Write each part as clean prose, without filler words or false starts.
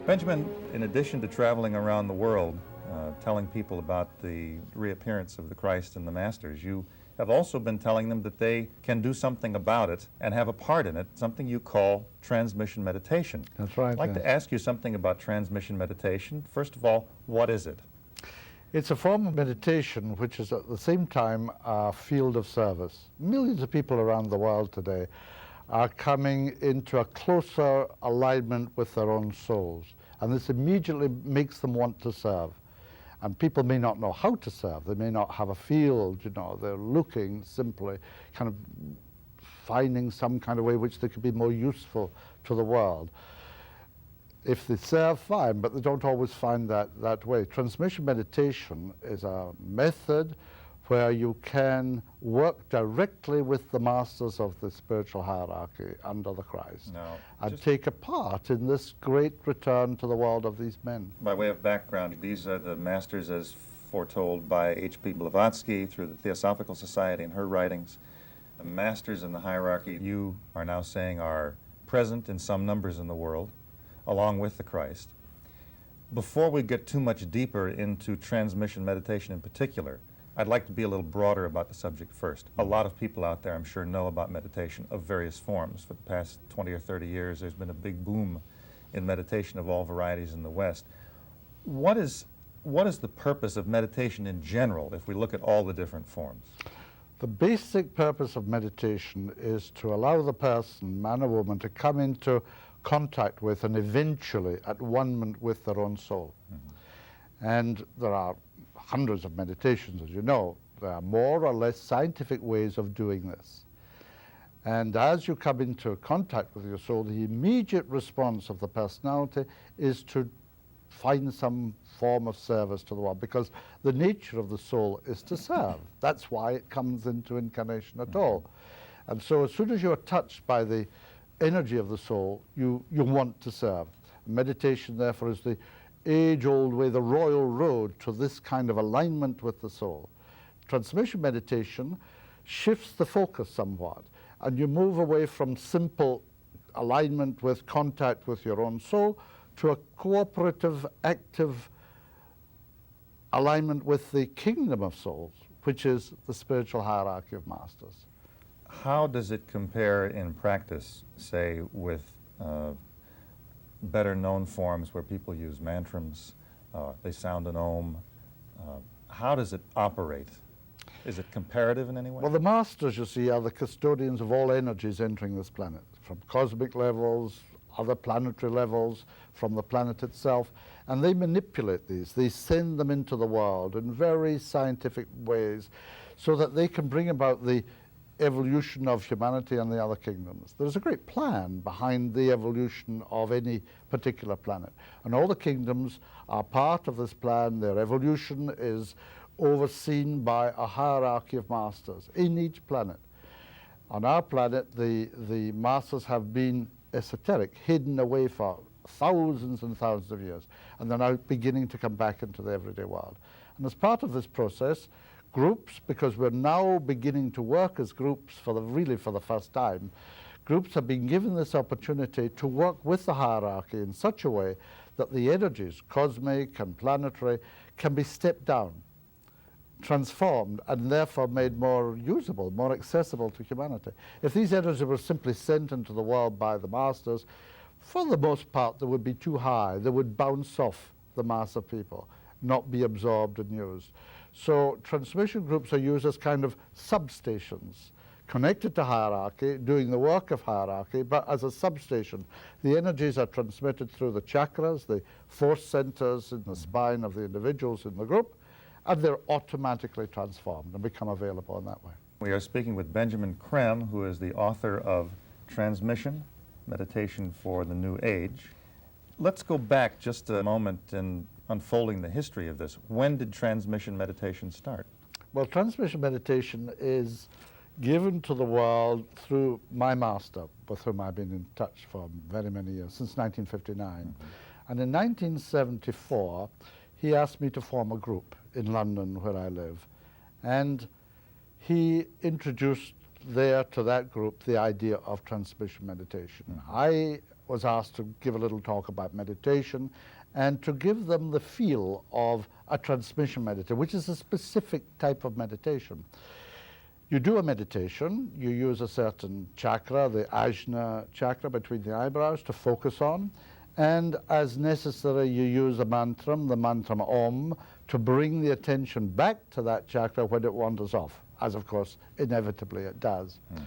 Benjamin, in addition to traveling around the world, telling people about the reappearance of the Christ and the Masters, you have also been telling them that they can do something about it and have a part in it, something you call transmission meditation. That's right. I'd like to ask you something about transmission meditation. First of all, what is it? It's a form of meditation which is at the same time a field of service. Millions of people around the world today are coming into a closer alignment with their own souls, and this immediately makes them want to serve. And people may not know how to serve, they may not have a field, you know, they're looking simply, kind of finding some kind of way which they could be more useful to the world. If they serve, fine, but they don't always find that way. Transmission meditation is a method where you can work directly with the masters of the spiritual hierarchy under the Christ and take a part in this great return to the world of these men. By way of background, these are the masters as foretold by H.P. Blavatsky through the Theosophical Society and her writings. The masters in the hierarchy, you are now saying, are present in some numbers in the world, along with the Christ. Before we get too much deeper into transmission meditation in particular, I'd like to be a little broader about the subject first. A lot of people out there, I'm sure, know about meditation of various forms. For the past 20 or 30 years, there's been a big boom in meditation of all varieties in the West. What is the purpose of meditation in general, if we look at all the different forms? The basic purpose of meditation is to allow the person, man or woman, to come into contact with and eventually at one with their own soul. Mm-hmm. And there are hundreds of meditations, as you know. There are more or less scientific ways of doing this. And as you come into contact with your soul, the immediate response of the personality is to find some form of service to the world, because the nature of the soul is to serve. That's why it comes into incarnation at all. And so as soon as you're touched by the energy of the soul, you want to serve. Meditation, therefore, is the age-old way, the royal road to this kind of alignment with the soul. Transmission meditation shifts the focus somewhat, and you move away from simple alignment with contact with your own soul to a cooperative, active alignment with the kingdom of souls, which is the spiritual hierarchy of masters. How does it compare in practice, say, with better known forms where people use mantrams, they sound an om? How does it operate? Is it comparative in any way? Well, the masters, you see, are the custodians of all energies entering this planet, from cosmic levels, other planetary levels, from the planet itself, and they manipulate these. They send them into the world in very scientific ways so that they can bring about the evolution of humanity and the other kingdoms. There's a great plan behind the evolution of any particular planet, and all the kingdoms are part of this plan. Their evolution is overseen by a hierarchy of masters in each planet. On our planet, the masters have been esoteric, hidden away for thousands and thousands of years, and they're now beginning to come back into the everyday world. And as part of this process, groups, because we're now beginning to work as groups really for the first time, groups have been given this opportunity to work with the hierarchy in such a way that the energies, cosmic and planetary, can be stepped down, transformed, and therefore made more usable, more accessible to humanity. If these energies were simply sent into the world by the masters, for the most part they would be too high. They would bounce off the mass of people, not be absorbed and used. So transmission groups are used as kind of substations, connected to hierarchy, doing the work of hierarchy, but as a substation. The energies are transmitted through the chakras, the force centers in the spine of the individuals in the group, and they're automatically transformed and become available in that way. We are speaking with Benjamin Creme, who is the author of Transmission, Meditation for the New Age. Let's go back just a moment in unfolding the history of this. When did transmission meditation start? Well, transmission meditation is given to the world through my master, with whom I've been in touch for very many years, since 1959. Mm-hmm. And in 1974, he asked me to form a group in London, where I live. And he introduced there to that group the idea of transmission meditation. Mm-hmm. I was asked to give a little talk about meditation and to give them the feel of a transmission meditation, which is a specific type of meditation. You do a meditation, you use a certain chakra, the Ajna chakra between the eyebrows, to focus on, and as necessary you use the mantra Om, to bring the attention back to that chakra when it wanders off, as of course inevitably it does. Mm-hmm.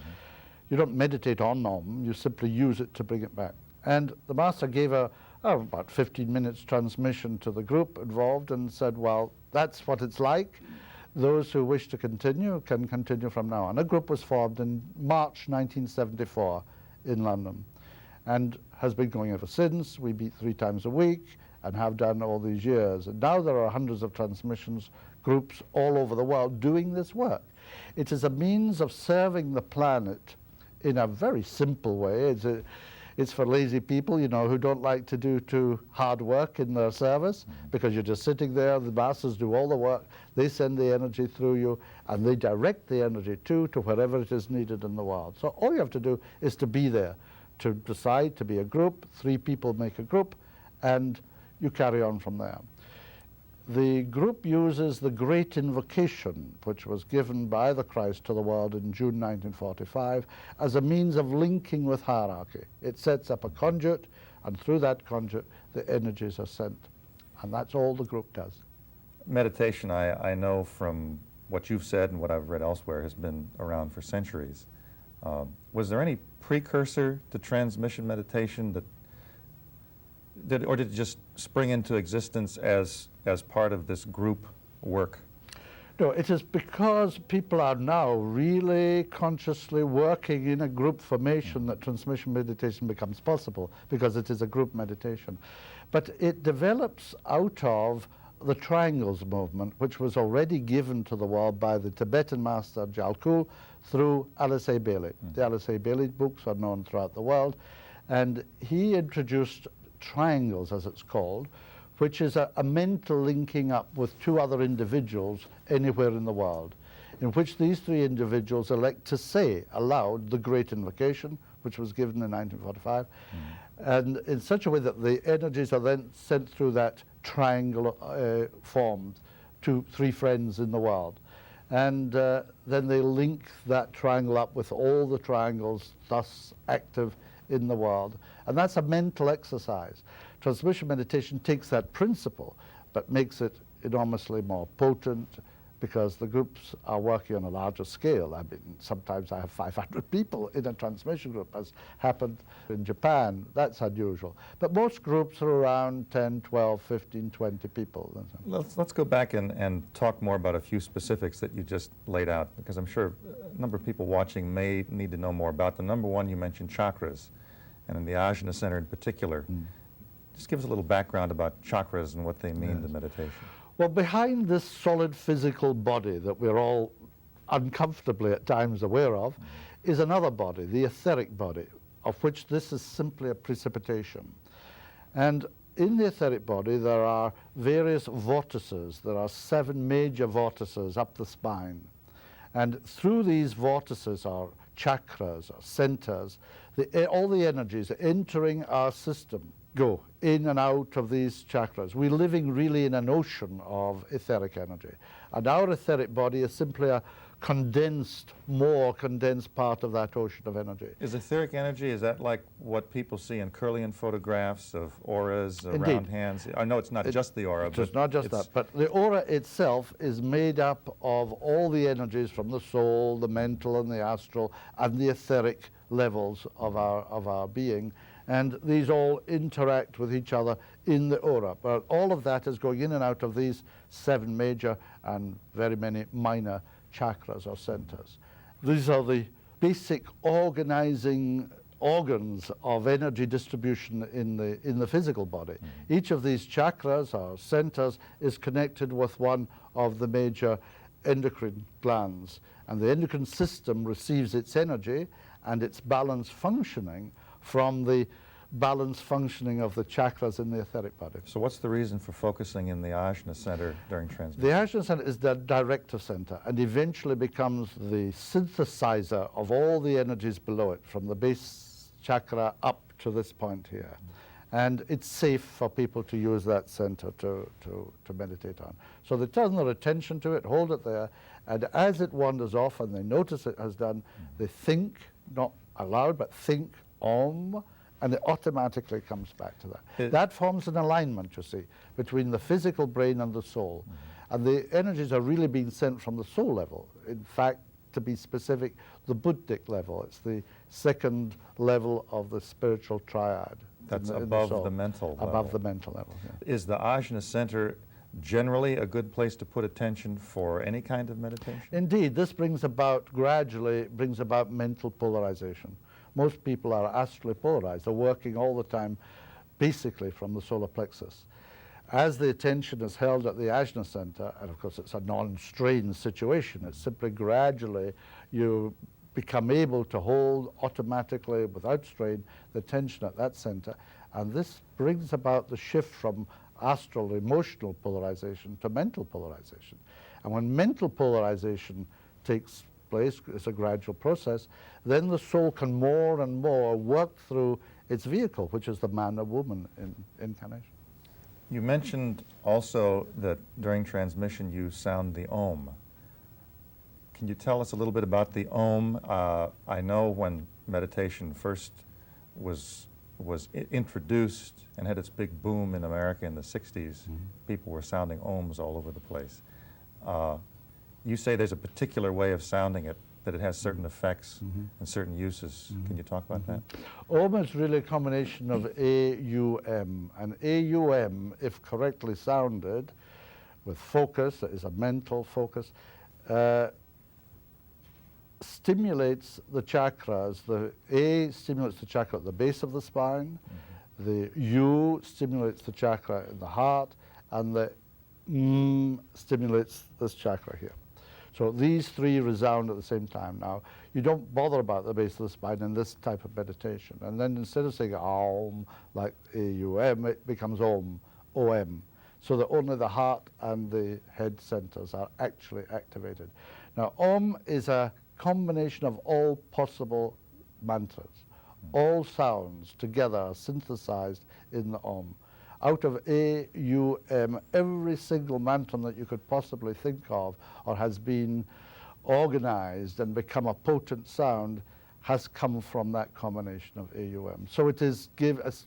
You don't meditate on Om, you simply use it to bring it back. And the master gave about 15 minutes transmission to the group involved and said, well, that's what it's like. Those who wish to continue can continue from now on. A group was formed in March 1974 in London and has been going ever since. We meet 3 times a week and have done all these years. And now there are hundreds of transmissions groups all over the world doing this work. It is a means of serving the planet in a very simple way. It's for lazy people, you know, who don't like to do too hard work in their service, because you're just sitting there, the masters do all the work, they send the energy through you, and they direct the energy to wherever it is needed in the world. So all you have to do is to be there, to decide to be a group, 3 people make a group, and you carry on from there. The group uses the Great Invocation, which was given by the Christ to the world in June 1945, as a means of linking with hierarchy. It sets up a conduit, and through that conduit, the energies are sent. And that's all the group does. Meditation, I know from what you've said and what I've read elsewhere, has been around for centuries. Was there any precursor to transmission meditation or did it just spring into existence as part of this group work? No, it is because people are now really consciously working in a group formation that transmission meditation becomes possible, because it is a group meditation. But it develops out of the triangles movement, which was already given to the world by the Tibetan master Jalkul through Alice A. Bailey. The Alice A. Bailey books are known throughout the world, and he introduced triangles, as it's called, which is a mental linking up with 2 other individuals anywhere in the world, in which these 3 individuals elect to say aloud the Great Invocation, which was given in 1945, and in such a way that the energies are then sent through that triangle formed to 3 friends in the world. And then they link that triangle up with all the triangles thus active in the world. And that's a mental exercise. Transmission meditation takes that principle, but makes it enormously more potent, because the groups are working on a larger scale. I mean, sometimes I have 500 people in a transmission group, as happened in Japan. That's unusual. But most groups are around 10, 12, 15, 20 people. Let's go back and talk more about a few specifics that you just laid out, because I'm sure a number of people watching may need to know more about them. Number one, you mentioned chakras, and in the Ajna Center in particular. Just give us a little background about chakras and what they mean to meditation. Well, behind this solid physical body that we're all uncomfortably at times aware of is another body, the etheric body, of which this is simply a precipitation. And in the etheric body there are various vortices. There are 7 major vortices up the spine. And through these vortices are chakras, or centers. All the energies entering our system go in and out of these chakras. We're living really in an ocean of etheric energy. And our etheric body is simply a more condensed part of that ocean of energy. Is etheric energy, is that like what people see in Kirlian photographs of auras around Indeed. Hands? I know it's not just the aura. It's not just that, but the aura itself is made up of all the energies from the soul, the mental and the astral, and the etheric levels of our being. And these all interact with each other in the aura. But all of that is going in and out of these 7 major and very many minor chakras or centers. These are the basic organizing organs of energy distribution in the physical body. Each of these chakras or centers is connected with one of the major endocrine glands. And the endocrine system receives its energy and its balance functioning from the balance functioning of the chakras in the etheric body. So what's the reason for focusing in the Ajna Center during transmission? The Ajna Center is the directive center and eventually becomes the synthesizer of all the energies below it, from the base chakra up to this point here. And it's safe for people to use that center to meditate on. So they turn their attention to it, hold it there, and as it wanders off and they notice it has done, they think, not aloud, but think Om, and it automatically comes back to that. That forms an alignment, you see, between the physical brain and the soul. And the energies are really being sent from the soul level. In fact, to be specific, the Buddhic level. It's the second level of the spiritual triad. That's in above soul. the mental level. Above the mental level, yeah. Is the Ajna Center generally a good place to put attention for any kind of meditation? Indeed, this brings about, gradually, brings about mental polarization. Most people are astrally polarized. They're working all the time, basically from the solar plexus. As the attention is held at the Ajna Center, and of course it's a non-strained situation, it's simply gradually you become able to hold automatically, without strain, the attention at that center, and this brings about the shift from astral emotional polarization to mental polarization. And when mental polarization takes place, it's a gradual process, then the soul can more and more work through its vehicle, which is the man or woman in incarnation. You mentioned also that during transmission you sound the Om. Can you tell us a little bit about the Om? I know when meditation first was introduced and had its big boom in America in the 60s, people were sounding Oms all over the place. You say there's a particular way of sounding it, that it has certain effects and certain uses. Can you talk about that? Om is really a combination of A-U-M, and A-U-M, if correctly sounded, with focus, that is a mental focus, stimulates the chakras. The A stimulates the chakra at the base of the spine, the U stimulates the chakra in the heart, and the M stimulates this chakra here. So these three resound at the same time. Now, you don't bother about the base of the spine in this type of meditation. And then instead of saying Om, like A-U-M, it becomes Om, O-M. So that only the heart and the head centers are actually activated. Now, Om is a combination of all possible mantras. All sounds together are synthesized in the Om. Out of A-U-M, every single mantra that you could possibly think of or has been organized and become a potent sound has come from that combination of A-U-M. So it is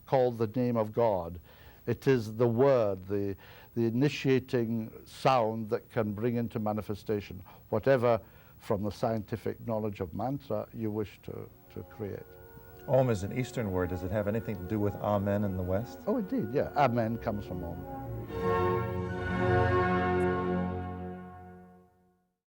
called the name of God. It is the word, the initiating sound that can bring into manifestation whatever from the scientific knowledge of mantra you wish to create. Om is an Eastern word. Does it have anything to do with Amen in the West? Oh, indeed, yeah. Amen comes from Om.